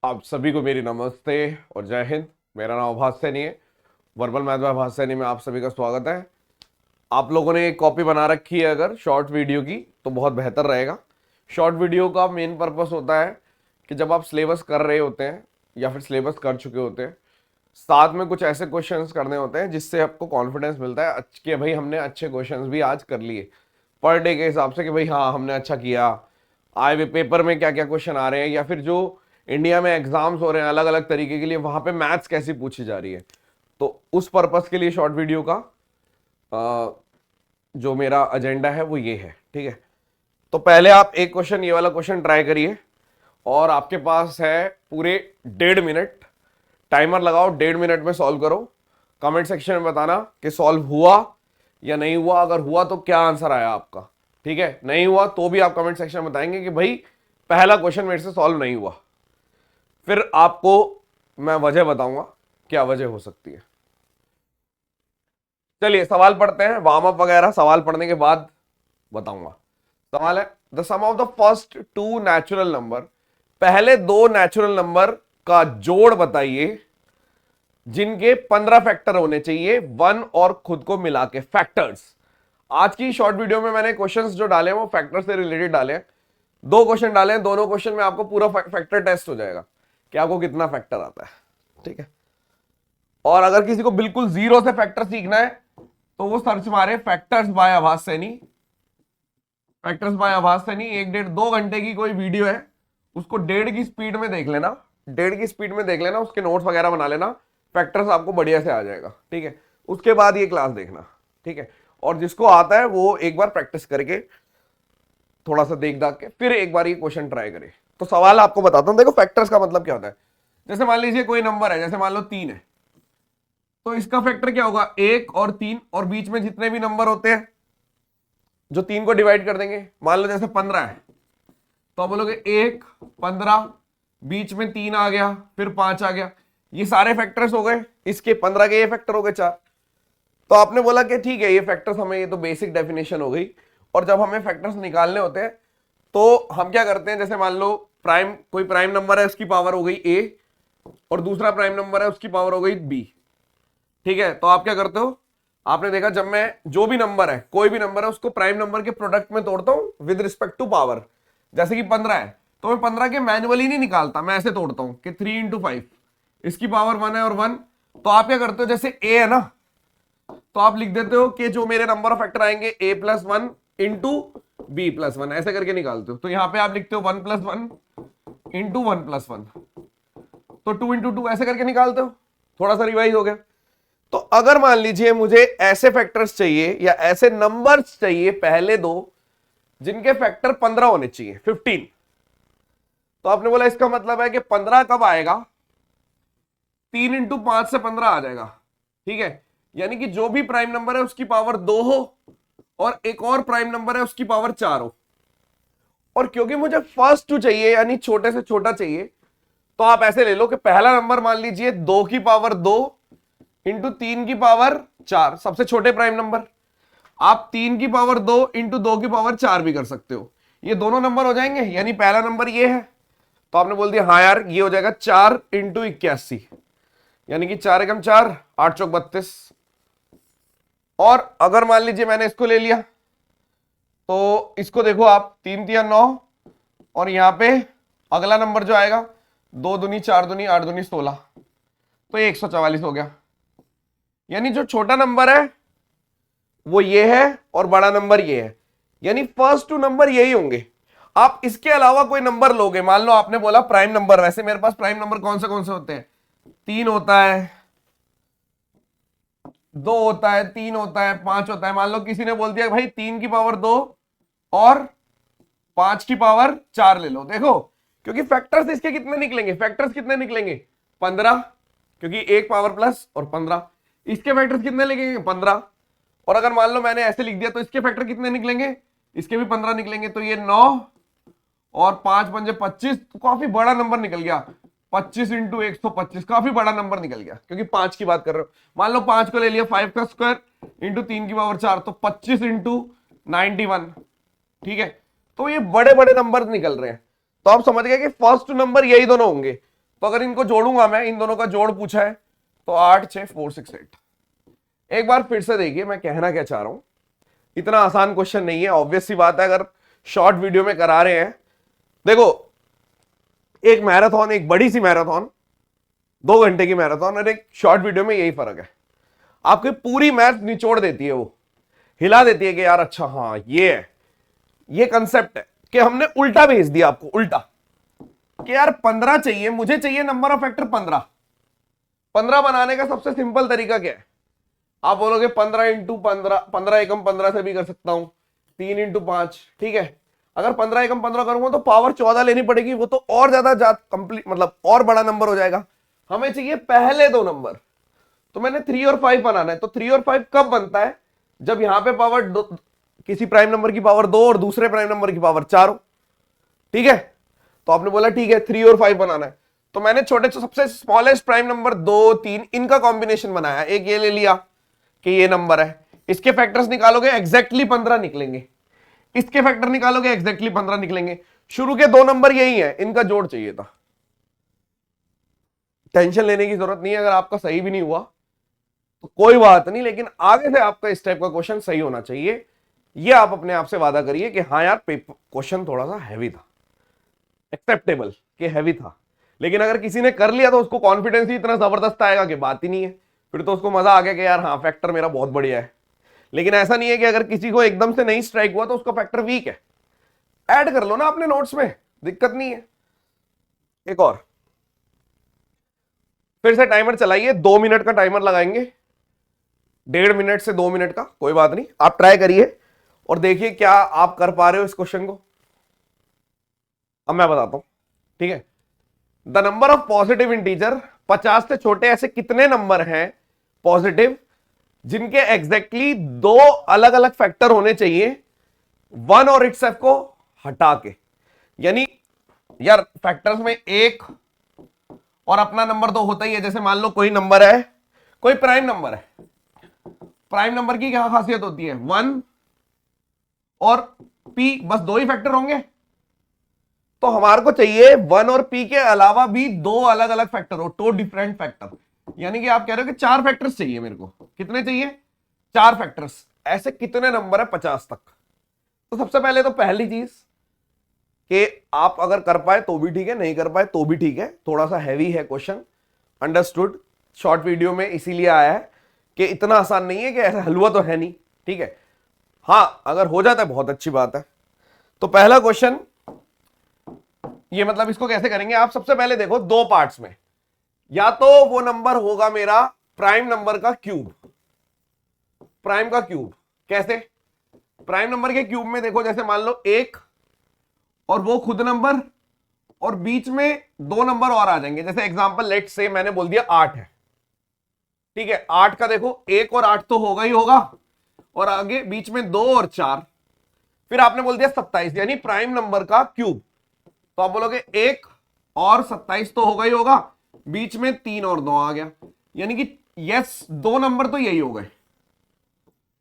आप सभी को मेरी नमस्ते और जय हिंद। मेरा नाम आभास सैनी है। वर्बल मैथ बाय आभास सैनी में आप सभी का स्वागत है। आप लोगों ने एक कॉपी बना रखी है अगर शॉर्ट वीडियो की तो बहुत बेहतर रहेगा। शॉर्ट वीडियो का मेन पर्पस होता है कि जब आप सिलेबस कर रहे होते हैं या फिर सिलेबस कर चुके होते हैं, साथ में कुछ ऐसे क्वेश्चंस करने होते हैं जिससे आपको कॉन्फिडेंस मिलता है कि भाई हमने अच्छे क्वेश्चंस भी आज कर लिए पर डे के हिसाब से, कि भाई हाँ हमने अच्छा किया। आए हुए पेपर में क्या क्या क्वेश्चन आ रहे हैं या फिर जो इंडिया में एग्जाम्स हो रहे हैं अलग अलग तरीके के लिए, वहां पे मैथ्स कैसी पूछी जा रही है। तो उस पर्पस के लिए शॉर्ट वीडियो का जो मेरा एजेंडा है वो ये है, ठीक है। तो पहले आप एक क्वेश्चन, ये वाला क्वेश्चन ट्राई करिए और आपके पास है पूरे 1.5 मिनट। टाइमर लगाओ, 1.5 मिनट में सॉल्व करो। कमेंट सेक्शन में बताना कि सॉल्व हुआ या नहीं हुआ। अगर हुआ तो क्या आंसर आया आपका, ठीक है। नहीं हुआ तो भी आप कमेंट सेक्शन में बताएंगे कि भाई पहला क्वेश्चन मेरे से सॉल्व नहीं हुआ। फिर आपको मैं वजह बताऊंगा क्या वजह हो सकती है। चलिए सवाल पढ़ते हैं, वार्म अप वगैरह सवाल पढ़ने के बाद बताऊंगा। सवाल है, the sum of the first two natural number, पहले दो नेचुरल नंबर का जोड़ बताइए जिनके 15 फैक्टर होने चाहिए, वन और खुद को मिला के फैक्टर्स। आज की शॉर्ट वीडियो में मैंने क्वेश्चंस जो डाले हैं वो फैक्टर से रिलेटेड डाले हैं। दो क्वेश्चन डाले हैं, दोनों क्वेश्चन में आपको पूरा फैक्टर टेस्ट हो जाएगा कि आपको कितना फैक्टर आता है, ठीक है। और अगर किसी को बिल्कुल जीरो से फैक्टर सीखना है तो वो सर्च मारे फैक्टर्स बाय आभास सैनी। फैक्टर्स बाय आभास सैनी 1-1.5-2 घंटे की कोई वीडियो है, उसको 1.5 की स्पीड में देख लेना। 1.5 की स्पीड में देख लेना, उसके नोट्स वगैरह बना लेना, फैक्टर्स आपको बढ़िया से आ जाएगा, ठीक है। उसके बाद ये क्लास देखना, ठीक है। और जिसको आता है वो एक बार प्रैक्टिस करके थोड़ा सा देख दाख के फिर एक बार ये क्वेश्चन ट्राई करे। तो सवाल आपको बताता हूं, देखो फैक्टर्स का मतलब क्या होता है। जैसे मान लीजिए कोई नंबर है, जैसे मान लो 3 है, तो इसका फैक्टर क्या होगा, 1 और 3, और बीच में जितने भी नंबर होते हैं जो 3 को डिवाइड कर देंगे। मान लो जैसे 15 है तो आप बोलोगे 1, 15, बीच में 3 आ गया, फिर 5 आ गया, ये सारे फैक्टर्स हो गए। इसके 15 के ये फैक्टर हो गए 4। तो आपने बोला कि ठीक है ये फैक्टर्स हमें, ये तो बेसिक डेफिनेशन हो गई। और जब हमें फैक्टर्स निकालने होते हैं तो हम क्या करते हैं, जैसे मान लो प्राइम, कोई प्राइम नंबर है उसकी पावर हो गई a और दूसरा प्राइम नंबर है उसकी पावर हो गई b, ठीक है। तो आप क्या करते हो, आपने देखा जब मैं जो भी नंबर है, कोई भी नंबर है, उसको प्राइम नंबर के प्रोडक्ट में तोड़ता हूं विद रिस्पेक्ट टू पावर। जैसे कि 15 है तो मैं 15 के मैनुअली नहीं निकालता, मैं ऐसे तोड़ता हूं कि 3 × 5, इसकी पावर 1 है और 1। तो आप क्या करते हो, जैसे a है ना, तो आप लिख देते हो कि जो मेरे नंबर ऑफ फैक्टर आएंगे a+1 इंटू b+1, ऐसे करके निकालते हो। तो यहां पे आप लिखते हो 1+1 इंटू 1+1, तो 2 × 2 ऐसे करके निकालते हो। थोड़ा सा रिवाइज हो गया। तो अगर मान लीजिए मुझे ऐसे फैक्टर्स चाहिए या ऐसे नंबर्स चाहिए पहले दो जिनके फैक्टर 15 होने चाहिए, 15, तो आपने बोला इसका मतलब है कि 15 कब आएगा, 3 × 5 से 15 आ जाएगा, ठीक है। यानी कि जो भी प्राइम नंबर है उसकी पावर 2 हो और एक और प्राइम नंबर है उसकी पावर 4 हो। और क्योंकि मुझे फर्स्ट टू चाहिए यानी छोटे से छोटा चाहिए, तो आप ऐसे ले लो कि पहला नंबर मान लीजिए 2 की पावर 2 इंटू 3 की पावर 4, सबसे छोटे प्राइम नंबर। आप 3 की पावर 2 इंटू 2 की पावर 4 भी कर सकते हो, ये दोनों नंबर हो जाएंगे। यानी पहला नंबर ये है, तो आपने बोल दिया हाँ यार ये हो जाएगा 4 × 81, यानी कि 4 × 4 8×32। और अगर मान लीजिए मैंने इसको ले लिया तो इसको देखो आप, 3×3 = 9, और यहां पे अगला नंबर जो आएगा 2×2 = 4×2 = 8×2 = 16, तो ये 144 हो गया। यानी जो छोटा नंबर है वो ये है और बड़ा नंबर ये है, यानी फर्स्ट टू नंबर यही होंगे। आप इसके अलावा कोई नंबर लोगे, मान लो आपने बोला प्राइम नंबर, वैसे मेरे पास प्राइम नंबर कौन से होते हैं, 3 होता है, 2 होता है, 3 होता है, 5 होता है। मान लो किसी ने बोल दिया भाई 3 की पावर 2 और 5 की पावर 4 ले लो, देखो क्योंकि फैक्टर्स इसके कितने निकलेंगे, फैक्टर्स कितने निकलेंगे 15, क्योंकि एक पावर प्लस और 15, इसके फैक्टर्स कितने लगेंगे 15। और अगर मान लो मैंने ऐसे लिख दिया तो इसके फैक्टर कितने निकलेंगे, इसके भी 15 निकलेंगे, तो ये 9 और 5×5 = 25, तो काफी बड़ा नंबर निकल गया। 25 × 125 काफी बड़ा नंबर निकल गया, क्योंकि 5 की बात कर रहे हो। मान लो 5 को ले लिया 5 का स्क्वायर इंटू 3 की पावर 4, तो 25 × 91, ठीक है। तो ये बड़े बड़े नंबर निकल रहे हैं। तो आप समझ गए कि फर्स्ट नंबर यही दोनों होंगे, तो अगर इनको जोड़ूंगा मैं, इन दोनों का जोड़ पूछा है, तो 8 6 4 6 8। एक बार फिर से देखिए मैं कहना क्या चाह रहा हूं, इतना आसान क्वेश्चन नहीं है, ऑब्वियस सी बात है। अगर शॉर्ट वीडियो में करा रहे हैं, देखो एक मैराथन, एक बड़ी सी मैराथन, 2 घंटे की मैराथन, और एक शॉर्ट वीडियो में यही फर्क है, आपकी पूरी मैथ निचोड़ देती है, वो हिला देती है कि यार अच्छा हाँ ये है, ये कंसेप्ट है कि हमने उल्टा भेज दिया आपको, उल्टा कि यार 15 चाहिए, मुझे चाहिए नंबर ऑफ फैक्टर 15। 15 बनाने का सबसे सिंपल तरीका क्या है? आप बोलोगे 15 इंटू 15, 15 एकम 15 से भी कर सकता हूं, 3 इंटू 5, ठीक है। अगर 15 एकम 15 करूंगा तो पावर 14 लेनी पड़ेगी, वो तो और ज्यादा कंप्लीट, मतलब और बड़ा नंबर हो जाएगा। हमें चाहिए पहले 2 नंबर, तो मैंने 3 और 5 बनाना है। तो 3 और 5 कब बनता है? जब यहां पे पावर किसी प्राइम नंबर की पावर 2 और दूसरे प्राइम नंबर की पावर 4 हो, ठीक है। तो आपने बोला ठीक है 3 और 5 बनाना है, तो मैंने छोटे सबसे स्मॉलेस्ट प्राइम नंबर 2 3 इनका कॉम्बिनेशन बनाया। एक ये ले लिया कि ये नंबर है, इसके फैक्टर्स निकालोगे एग्जैक्टली 15 निकलेंगे, इसके फैक्टर निकालोगे एग्जैक्टली 15 निकलेंगे। शुरू के 2 नंबर यही है, इनका जोड़ चाहिए था। टेंशन लेने की जरूरत नहीं है, अगर आपका सही भी नहीं हुआ तो कोई बात नहीं, लेकिन आगे से आपका इस टाइप का क्वेश्चन सही होना चाहिए। ये आप अपने आप से वादा करिए कि हाँ यार पेपर क्वेश्चन थोड़ा सा हैवी था, एक्सेप्टेबल कि हैवी था। लेकिन अगर किसी ने कर लिया तो उसको कॉन्फिडेंस ही इतना जबरदस्त आएगा कि बात ही नहीं है, फिर तो उसको मजा आ गया कि यार हाँ फैक्टर मेरा बहुत बढ़िया है। लेकिन ऐसा नहीं है कि अगर किसी को एकदम से नहीं स्ट्राइक हुआ तो उसका फैक्टर वीक है, ऐड कर लो ना अपने नोट्स में, दिक्कत नहीं है। एक और फिर से टाइमर चलाइए, 2 मिनट का टाइमर लगाएंगे, 1.5 मिनट से 2 मिनट का, कोई बात नहीं, आप ट्राई करिए और देखिए क्या आप कर पा रहे हो इस क्वेश्चन को। अब मैं बताता हूं, ठीक है। The number of positive integer, 50 से छोटे ऐसे कितने नंबर हैं पॉजिटिव जिनके एग्जैक्टली 2 अलग अलग फैक्टर होने चाहिए 1 और इट्सेल्फ को हटा के। यानी यार फैक्टर्स में 1 और अपना नंबर 2 होता ही है। जैसे मान लो कोई नंबर है, कोई प्राइम नंबर है, प्राइम नंबर की क्या खासियत होती है? 1 और p, बस 2 ही फैक्टर होंगे। तो हमारे को चाहिए 1 और p के अलावा भी 2 अलग अलग फैक्टर हो, 2 डिफरेंट फैक्टर। यानी कि आप कह रहे हो कि 4 फैक्टर्स चाहिए मेरे को। कितने चाहिए? 4 फैक्टर्स। ऐसे कितने नंबर है 50 तक? तो सबसे पहले तो पहली चीज कि आप अगर कर पाए तो भी ठीक है, नहीं कर पाए तो भी ठीक है, थोड़ा सा हैवी है क्वेश्चन, अंडरस्टूड। शॉर्ट वीडियो में इसीलिए आया है कि इतना आसान नहीं है कि ऐसा हलवा तो है नहीं, ठीक है। हाँ अगर हो जाता है बहुत अच्छी बात है। तो पहला क्वेश्चन ये, मतलब इसको कैसे करेंगे आप? सबसे पहले देखो 2 पार्ट्स में, या तो वो नंबर होगा मेरा प्राइम नंबर का क्यूब। प्राइम का क्यूब कैसे? प्राइम नंबर के क्यूब में देखो, जैसे मान लो 1 और वो खुद नंबर और बीच में 2 नंबर और आ जाएंगे। जैसे एग्जांपल लेट से मैंने बोल दिया 8 है, ठीक है। 8 का देखो 1 और 8 तो होगा ही होगा, और आगे बीच में 2 और 4, फिर आपने बोल दिया 27, यानी प्राइम नंबर का क्यूब। तो आप बोलोगे 1 और 27 तो होगा ही होगा, बीच में 3 और 2 आ गया, यानी कि यस 2 नंबर तो यही हो गए,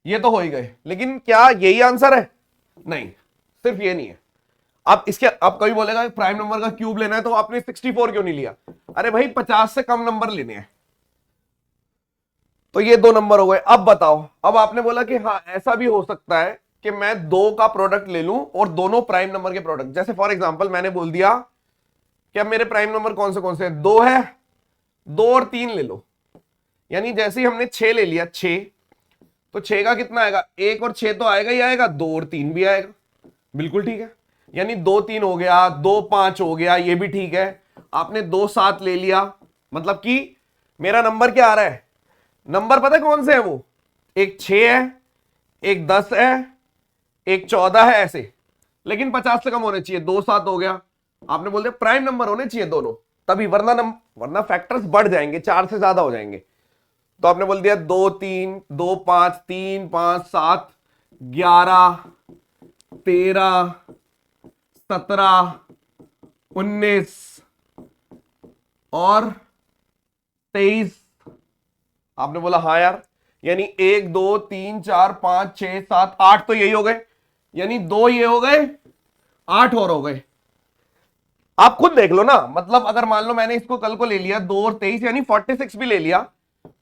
ये तो हो ही गए। लेकिन क्या यही आंसर है? नहीं, सिर्फ ये नहीं है। आप इसके, आप कभी बोलेगा प्राइम नंबर का क्यूब लेना है तो आपने 64 क्यों नहीं लिया? अरे भाई 50 से कम नंबर लेने हैं। तो ये 2 नंबर हो गए। अब बताओ, अब आपने बोला कि हाँ ऐसा भी हो सकता है कि मैं 2 का प्रोडक्ट ले लूं और दोनों प्राइम नंबर के प्रोडक्ट। जैसे फॉर एग्जांपल मैंने बोल दिया कि अब मेरे प्राइम नंबर कौन से हैं? 2 है, 2 और 3 ले लो। यानी जैसे ही हमने 6 ले लिया, 6, तो 6 का कितना आएगा? 1 और 6 तो आएगा ही आएगा, 2 और 3 भी आएगा, बिल्कुल ठीक है। यानी 2 3 हो गया, 2 5 हो गया, ये भी ठीक है। आपने 2 7 ले लिया, मतलब कि मेरा नंबर क्या आ रहा है? नंबर पता है कौन से है वो? एक 6 है, एक 10 है, एक 14 है, ऐसे। लेकिन 50 से कम होने चाहिए। 2 7 हो गया, आपने बोल दिया प्राइम नंबर होने चाहिए दोनों, तभी, वरना फैक्टर्स बढ़ जाएंगे, 4 से ज्यादा हो जाएंगे। तो आपने बोल दिया 2 3 2 5 3 5 7 11 13 17 19 और 23। आपने बोला हाँ यार, यानी 1 2 3 4 5 6 7 8 तो यही हो गए, यानी 2 ये हो गए, 8 और हो गए। आप खुद देख लो ना, मतलब अगर मान लो मैंने इसको कल को ले लिया 2 और 23 यानी 46 भी ले लिया,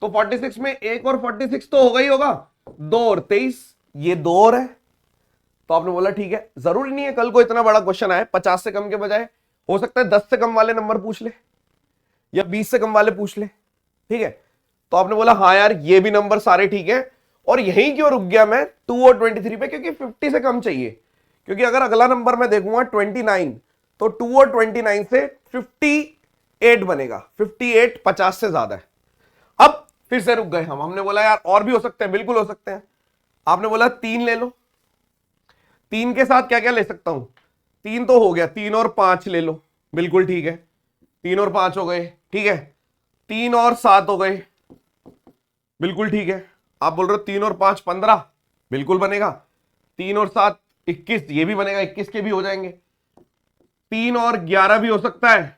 तो 46 में 1 और 46 तो होगा ही होगा, 2 और 23, ये 2 और है। तो आपने बोला ठीक है, जरूरी नहीं है कल को इतना बड़ा क्वेश्चन आए 50 से कम के बजाय, हो सकता है 10 से कम वाले नंबर पूछ ले या 20 से कम वाले पूछ ले, ठीक है। तो आपने बोला हाँ यार ये भी नंबर सारे ठीक है, और यहीं क्यों रुक गया मैं 2 और 23 पे, क्योंकि 50 से कम चाहिए। क्योंकि अगर अगला नंबर मैं देखूंगा 29, तो 2 और 29 से 58 बनेगा, 58 50 से ज्यादा है। अब फिर से रुक गए हमने बोला यार और भी हो सकते हैं, बिल्कुल हो सकते हैं। आपने बोला 3 ले लो, 3 के साथ क्या क्या ले सकता हूं, 3 तो हो गया, 3 और 5 ले लो, बिल्कुल ठीक है, 3 और 5 हो गए, ठीक है। 3 और 7 हो गए, बिल्कुल ठीक है। आप बोल रहे हो 3 और 5 15, बिल्कुल बनेगा। 3 और 7 21, ये भी बनेगा, 21 के भी हो जाएंगे। 3 और 11 भी हो सकता है,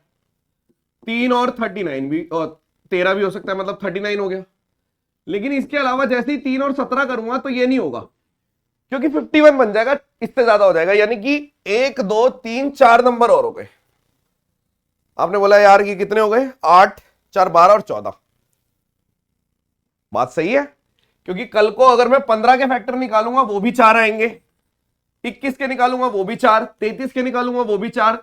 3 और 39 भी, और 13 भी हो सकता है, मतलब 39 हो गया। लेकिन इसके अलावा जैसे ही 3 और 17 करूंगा तो ये नहीं होगा, क्योंकि 51 बन जाएगा, इससे ज्यादा हो जाएगा, यानी कि 1 2 3 4 नंबर और हो गए। आपने बोला यार ये कितने हो गए, 8 4 12 और 14। बात सही है, क्योंकि कल को अगर मैं 15 के फैक्टर निकालूंगा वो भी 4 आएंगे, 21 के निकालूंगा वो भी 4, 33 के निकालूंगा वो भी 4,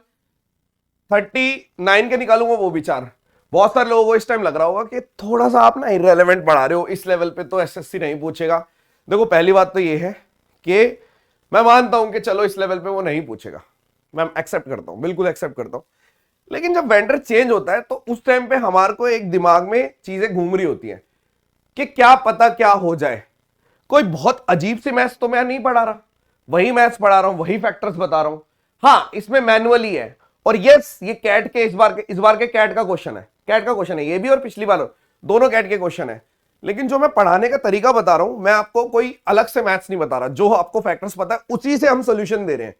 39 के निकालूंगा वो भी 4। बहुत सारे लोगों को इस टाइम लग रहा होगा कि थोड़ा सा आप ना इररेलेवेंट पढ़ा रहे हो, इस लेवल पे तो एसएससी नहीं पूछेगा। देखो पहली बात तो ये है कि मैं मानता हूं कि चलो इस लेवल पे वो नहीं पूछेगा, मैं एक्सेप्ट करता हूं, बिल्कुल एक्सेप्ट करता हूं। लेकिन जब वेंडर चेंज होता है तो उस टाइम पे हमारे को एक दिमाग में चीजें घूम रही होती हैं कि क्या पता क्या हो जाए। कोई बहुत अजीब सी मैथ्स तो मैं नहीं पढ़ा रहा, वही मैथ्स पढ़ा रहा हूं, वही फैक्टर्स बता रहा हूं। हाँ इसमें मैनुअली है, और यस ये कैट के इस बार के कैट का क्वेश्चन है, कैट का क्वेश्चन है ये भी, और पिछली बार दोनों कैट के क्वेश्चन है। लेकिन जो मैं पढ़ाने का तरीका बता रहा हूं, मैं आपको कोई अलग से मैथ्स नहीं बता रहा, जो आपको फैक्टर्स पता है उसी से हम सोल्यूशन दे रहे हैं।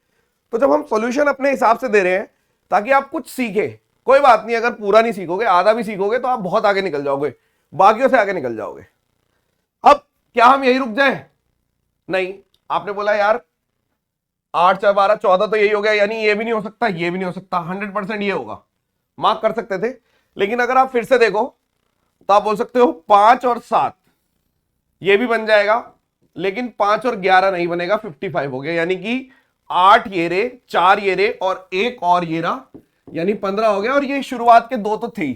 तो जब हम सोल्यूशन अपने हिसाब से दे रहे हैं ताकि आप कुछ सीखे, कोई बात नहीं अगर पूरा नहीं सीखोगे, आधा भी सीखोगे तो आप बहुत आगे निकल जाओगे, बाकियों से आगे निकल जाओगे। अब क्या हम यही रुक जाए, नहीं। आपने बोला यार 8 4 12 14 तो यही हो गया, यानी ये भी नहीं हो सकता, ये भी नहीं हो सकता, 100% ये होगा, मार्क कर सकते थे। लेकिन अगर आप फिर से देखो तो आप बोल सकते हो 5 और 7 ये भी बन जाएगा, लेकिन 5 और 11 नहीं बनेगा, 55 हो गया, यानी कि 8 ये रे, 4 ये रे और 1 और ये रहा, यानी 15 हो गया। और ये शुरुआत के 2 तो थे।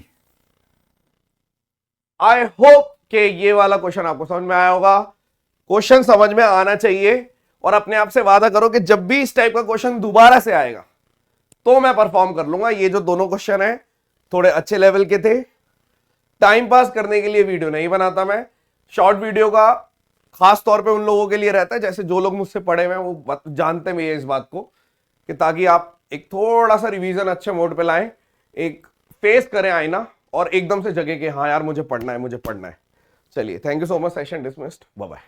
आई होप कि ये वाला क्वेश्चन आपको समझ में आया होगा। क्वेश्चन समझ में आना चाहिए, और अपने आप से वादा करो कि जब भी इस टाइप का क्वेश्चन दोबारा से आएगा तो मैं परफॉर्म कर लूंगा। ये जो दोनों क्वेश्चन है थोड़े अच्छे लेवल के थे, टाइम पास करने के लिए वीडियो नहीं बनाता मैं। शॉर्ट वीडियो का खास तौर पे उन लोगों के लिए रहता है, जैसे जो लोग मुझसे पढ़े हुए हैं वो जानते हैं इस बात को, कि ताकि आप एक थोड़ा सा रिवीजन अच्छे मोड पे लाएं, एक फेस करें आईना, और एकदम से जगे कि हाँ यार मुझे पढ़ना है, मुझे पढ़ना है। चलिए, thank you so much, session dismissed, bye bye.